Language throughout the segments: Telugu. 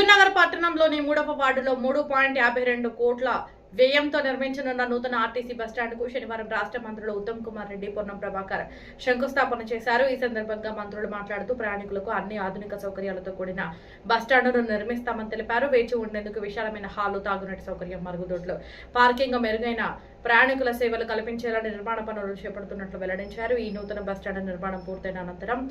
హుజూర్నగర్ పట్టణంలోని 3వ వార్డులో 3.52 కోట్ల వ్యయంతో నిర్మించనున్న నూతన ఆర్టీసీ బస్టాండ్కు శనివారం రాష్ట్ర మంత్రులు ఉత్తమ్ కుమార్ రెడ్డి, పొన్నం ప్రభాకర్ శంకుస్థాపన చేశారు. ఈ సందర్భంగా మంత్రులు మాట్లాడుతూ ప్రయాణికులకు అన్ని ఆధునిక సౌకర్యాలతో కూడిన బస్టాండ్ను నిర్మిస్తామని తెలిపారు. వేచి ఉండేందుకు విశాలమైన హాలు, తాగునీటి సౌకర్యం, మరుగుదొడ్లు, పార్కింగ్, మెరుగైన ప్రయాణికుల సేవలు కల్పించేలా నిర్మాణ పనులు చేపడుతున్నట్లు వెల్లడించారు. ఈ నూతన బస్టాండ్ నిర్మాణం పూర్తయిన అనంతరం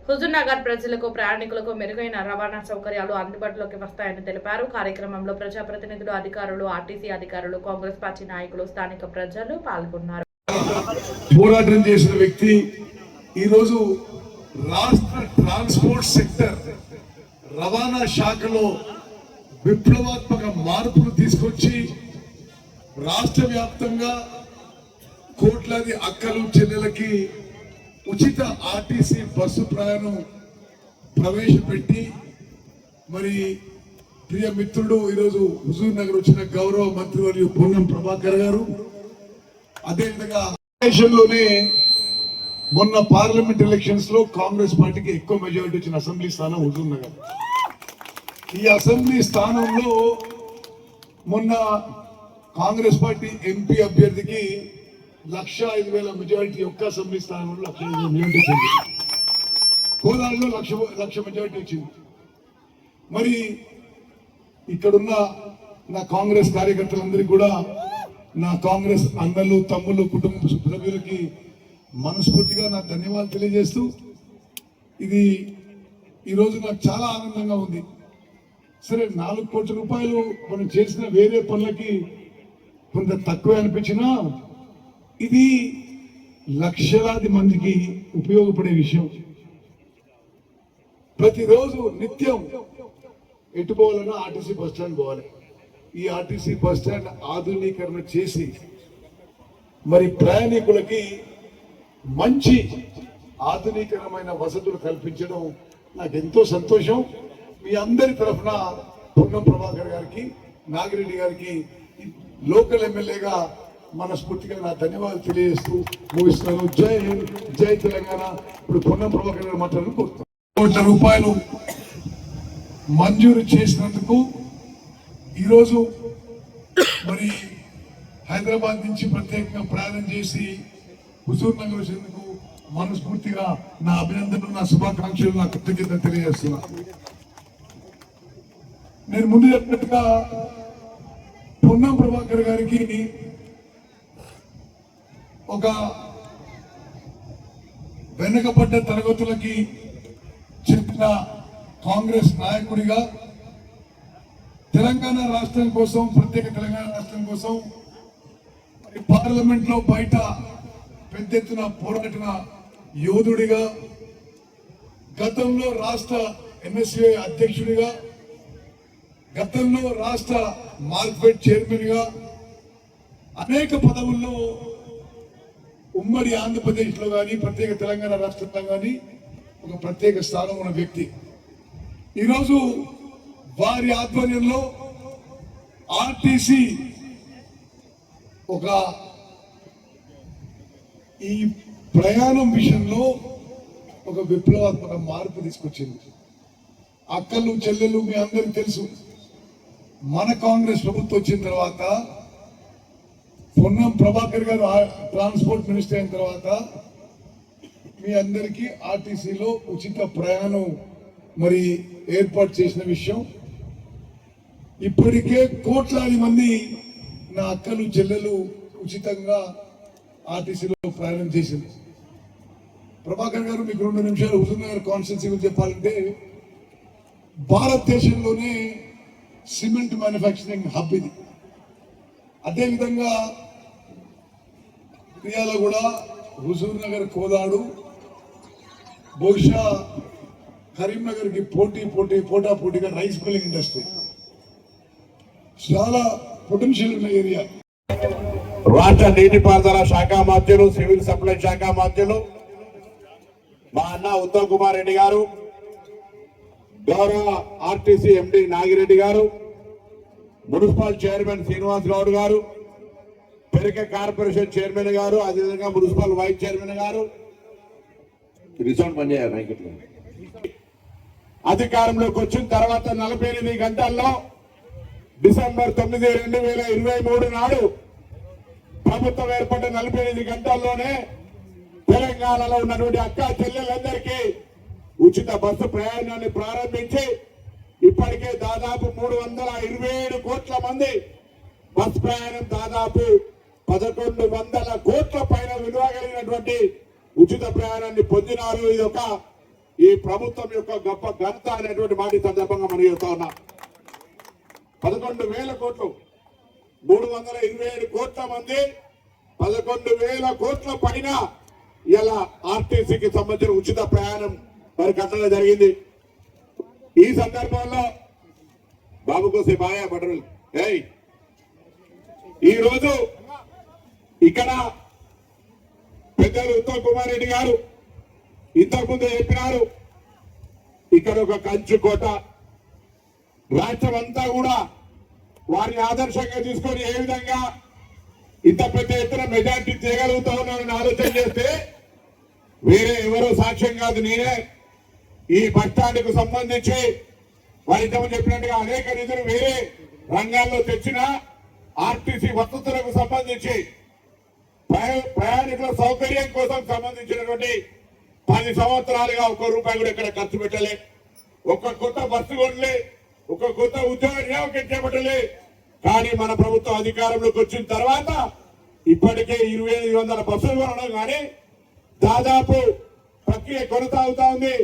హుజూర్నగర్ ప్రజలకు, ప్రయాణికులకు మెరుగైన రవాణా సౌకర్యాలు అందుబాటులోకి వస్తాయని తెలిపారు. కార్యక్రమంలో ప్రజాప్రతినిధులు, అధికారులు, ఆర్టీసీ అధికారులు, కాంగ్రెస్ పార్టీ నాయకులు, స్థానిక ప్రజలు పాల్గొన్నారు. పోరాటం చేసిన వ్యక్తి ఈరోజు రాష్ట్ర ట్రాన్స్పోర్ట్ సెక్టర్ రవాణా శాఖలో విప్లవాత్మక మార్పులు తీసుకొచ్చి రాష్ట్ర వ్యాప్తంగా కోట్లాది అక్కలు, చెల్లెలకి ఉచిత ఆర్టీసీ బస్సు ప్రయాణం ప్రవేశపెట్టి మరి ప్రియ మిత్రుడు ఈరోజు హుజూర్ నగర్ వచ్చిన గౌరవ మంత్రివర్యులు పొన్నం ప్రభాకర్ గారు, అదేవిధంగా దేశంలోనే మొన్న పార్లమెంట్ ఎలక్షన్స్ లో కాంగ్రెస్ పార్టీకి ఎక్కువ మెజారిటీ వచ్చిన అసెంబ్లీ స్థానం హుజూర్ నగర్. ఈ అసెంబ్లీ స్థానంలో మొన్న కాంగ్రెస్ పార్టీ ఎంపీ అభ్యర్థికి 1,05,000 మెజారిటీ, ఒక్క అసెంబ్లీ స్థానంలో 1,05,000 మెజారిటీ వచ్చింది. కోదాడలో 1,00,000 మెజారిటీ వచ్చింది. మరి ఇక్కడున్న నా కాంగ్రెస్ కార్యకర్తలందరికీ కూడా, నా కాంగ్రెస్ అన్నలు, తమ్ముళ్ళు, కుటుంబ సభ్యులకి మనస్ఫూర్తిగా నా ధన్యవాదాలు తెలియజేస్తూ, ఇది ఈరోజు నాకు చాలా ఆనందంగా ఉంది. సరే, 4 కోట్ల రూపాయలు మనం చేసిన వేరే పనులకి కొంత తక్కువే అనిపించినా ఇది లక్షలాది మందికి ఉపయోగపడే విషయం. ప్రతిరోజు నిత్యం ఎటు పోవాలన్నా ఆర్టీసీ బస్ స్టాండ్ పోవాలి. ఈ ఆర్టీసీ బస్ స్టాండ్ ఆధునీకరణ చేసి మరి ప్రయాణికులకి మంచి ఆధునీకరమైన వసతులు కల్పించడం నాకు ఎంతో సంతోషం. మీ అందరి తరఫున పొన్నం ప్రభాకర్ గారికి, నాగిరెడ్డి గారికి, లోకల్ ఎమ్మెల్యేగా మనస్ఫూర్తిగా నా ధన్యవాదాలు తెలియజేస్తూ ముగిస్తున్నాను. జై హింద్, జై తెలంగాణ. ఇప్పుడు పొన్నం ప్రభాకర్ గారు మాట్లాడుతూ కోరుతున్నాను. కోట్ల రూపాయలు మంజూరు చేసినందుకు ఈరోజు మరి హైదరాబాద్ నుంచి ప్రత్యేకంగా ప్రయాణం చేసి హుజూర్ నగర్ వచ్చేందుకు మనస్ఫూర్తిగా నా అభినందనలు, నా శుభాకాంక్షలు, నా కృతజ్ఞత తెలియజేస్తున్నా. నేను ముందు చెప్పినట్టుగా పొన్నం ప్రభాకర్ గారికి ఒక వెనుకబడ్డ తరగతులకి చెందిన కాంగ్రెస్ నాయకుడిగా తెలంగాణ రాష్ట్రం కోసం, ప్రత్యేక తెలంగాణ రాష్ట్రం కోసం పార్లమెంట్ లో బయట పెద్ద ఎత్తున పోరాడిన యోధుడిగా, గతంలో రాష్ట్ర ఎంఎస్ఏ అధ్యక్షుడిగా, గతంలో రాష్ట్ర మార్కెట్ చైర్మన్ గా అనేక పదవుల్లో ఉమ్మడి ఆంధ్రప్రదేశ్ లో కానీ, ప్రత్యేక తెలంగాణ రాష్ట్రంలో కానీ ఒక ప్రత్యేక స్థానం ఉన్న వ్యక్తి. ఈరోజు వారి ఆధ్వర్యంలో ఆర్టీసీ ఒక ఈ ప్రయాణం విషయంలో ఒక విప్లవాత్మక మార్పు తీసుకొచ్చింది. అక్కలు, చెల్లెలు, మీ అందరికీ తెలుసు, మన కాంగ్రెస్ ప్రభుత్వం వచ్చిన తర్వాత, పొన్నం ప్రభాకర్ గారు ట్రాన్స్పోర్ట్ మినిస్టర్ అయిన తర్వాత మీ అందరికీ ఆర్టీసీలో ఉచిత ప్రయాణం మరి ఏర్పాటు చేసిన విషయం. ఇప్పటికే కోట్లాది మంది నా అక్కలు, చెల్లెలు ఉచితంగా ఆర్టీసీలో ప్రయాణం చేసింది. ప్రభాకర్ గారు, మీకు 2 నిమిషాలు హుజూర్ నగర్ కాన్స్టిట్యున్సీ గురించి చెప్పాలంటే, భారతదేశంలోనే సిమెంట్ మ్యానుఫ్యాక్చరింగ్ హబ్ ఇది. అదేవిధంగా ఇండియాలో కూడా హుజూర్ నగర్, కోదాడు, బహుశా కరీంనగర్ కి పోటాపోటీగా రైస్ మిల్లింగ్ ఇండస్ట్రీ చాలా పొటెన్షియల్ ఉన్న ఏరియా. రాష్ట్ర నీటిపారుదల శాఖ మంత్రులు, సివిల్ సప్లై శాఖ మంత్రులు మా అన్న ఉత్తమ్ కుమార్ రెడ్డి గారు, గౌరవ ఆర్టీసీ ఎండి నాగిరెడ్డి గారు, మున్సిపల్ చైర్మన్ శ్రీనివాస్ గౌడ్ గారు, పెరిక కార్పొరేషన్ చైర్మన్ గారు, అదేవిధంగా మున్సిపల్ వైస్ చైర్మన్ గారు, రిసౌండ్ పనిచేయాలి అధికారంలోకి వచ్చిన తర్వాత 48 గంటల్లో డిసెంబర్ 9, 2023 నాడు ప్రభుత్వం ఏర్పడ్డ 48 గంటల్లోనే తెలంగాణలో ఉన్నటువంటి అక్కా చెల్లెలందరికీ ఉచిత బస్సు ప్రయాణాన్ని ప్రారంభించి ఇప్పటికే దాదాపు 327 కోట్ల మంది బస్ ప్రయాణం దాదాపు 1100 కోట్ల పైన విలువ కలిగినటువంటి ఉచిత ప్రయాణాన్ని పొందినారు. ఇది ఒక ఈ ప్రభుత్వం యొక్క గొప్ప ఘనత అనేటువంటి మాట ఈ సందర్భంగా మనం చెప్తా ఉన్నాం. 11,000 కోట్లు, 327 కోట్ల మంది, 11,000 కోట్ల పైన ఇలా ఆర్టీసీకి సంబంధించిన ఉచిత ప్రయాణం మరి కట్టడం జరిగింది. ఈ సందర్భంలో బాబు కోసే బాయా బటరు ఈ రోజు ఇక్కడ పెద్దలు ఉత్తమ్ కుమార్ రెడ్డి గారు ఇంతకుముందు చెప్పినారు, ఇక్కడ ఒక కంచుకోట రాష్ట్రం అంతా కూడా వారిని ఆదర్శంగా తీసుకొని ఏ విధంగా ఇంత పెద్ద ఎత్తున మెజార్టీ చేయగలుగుతా ఉన్నారని ఆలోచన చేస్తే వేరే ఎవరో సాక్ష్యం కాదు, నేనే ఈ బస్ స్టాండ్ కు సంబంధించి వారి ఇంతకుముందు చెప్పినట్టుగా అనేక నిధులు వేరే రంగాల్లో తెచ్చిన ఆర్టీసీ వసతులకు సంబంధించి ప్రయాణికుల సౌకర్యం కోసం సంబంధించినటువంటి 10 సంవత్సరాలుగా ₹1 కూడా ఇక్కడ ఖర్చు పెట్టలే, ఒక కొత్త బస్సు కొనలే, ఒక కొత్త ఉద్యోగ నియామకం చేపట్టలే. కానీ మన ప్రభుత్వం అధికారంలోకి వచ్చిన తర్వాత ఇప్పటికే 2,500 బస్సులు కొనడం కానీ దాదాపు ప్రక్రియ కొనసాగుతా ఉంది.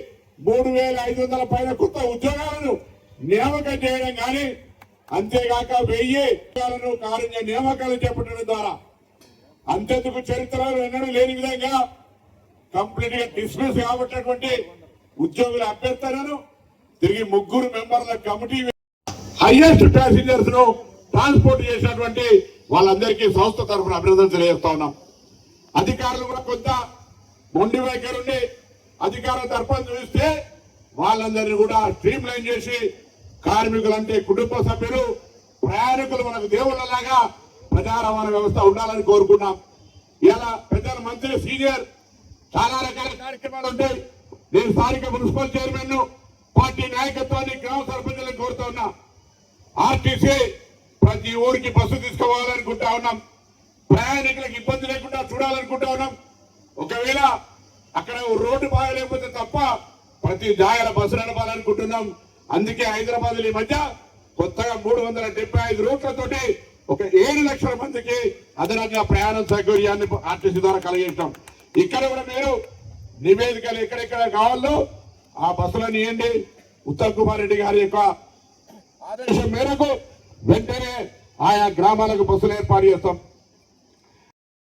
3,500 పైన కొత్త ఉద్యోగాలను నియామకం చేయడం కానీ, అంతేగాక 1000 ఉద్యోగాలను కారుణ్య నియామకాలు చేపట్టడం ద్వారా అంతెందుకు చరిత్రలో ఎన్నడూ లేని విధంగా కంప్లీట్ గా డిస్మిస్ కాబట్టినటువంటి ఉద్యోగుల అభ్యర్థనను తిరిగి 3 మెంబర్ల కమిటీ హైయెస్ట్ ప్యాసింజర్స్ ను ట్రాన్స్పోర్ట్ చేసినటువంటి వాళ్ళందరికీ సంస్థ తరఫున అభినందనలు తెలియజేస్తా ఉన్నాం. అధికారులు కూడా కొంత మొండి వైఖరి ఉండి అధికారుల తరఫున చూస్తే వాళ్ళందరినీ కూడా స్ట్రీమ్ లైన్ చేసి కార్మికులంటే కుటుంబ సభ్యులు, ప్రయాణికులు మనకు దేవుళ్ళలాగా ప్రజా రవాణా వ్యవస్థ ఉండాలని కోరుకున్నాం. ఇలా పెద్దల మంత్రి సీనియర్ చాలా రకాల కార్యక్రమాలు ఉంటాయి. నేను స్థానిక మున్సిపల్ చైర్మన్ ను పార్టీ నాయకత్వాన్ని గ్రామ సర్పంచులను కోరుతా ఉన్నా. ఆర్టీసీ ప్రతి ఊరికి బస్సు తీసుకోవాలనుకుంటా ఉన్నాం. ప్రయాణికులకు ఇబ్బంది లేకుండా చూడాలనుకుంటా ఉన్నాం. ఒకవేళ అక్కడ రోడ్డు బాగలేకపోతే తప్ప ప్రతి జాగాల బస్సు నడపాలనుకుంటున్నాం. అందుకే హైదరాబాద్ ఈ మధ్య కొత్తగా 375 రూట్లతోటి ఒక 7 లక్షల మందికి అదనంగా ప్రయాణ సౌకర్యాన్ని ఆర్టీసీ ద్వారా కలిగించాం. ఇక్కడ కూడా మీరు నివేదికలు ఎక్కడెక్కడ కావాలో ఆ బస్సులను ఇవ్వండి. ఉత్తమ్ కుమార్ రెడ్డి గారి యొక్క ఆదేశం మేరకు వెంటనే ఆయా గ్రామాలకు బస్సులు ఏర్పాటు చేస్తాం.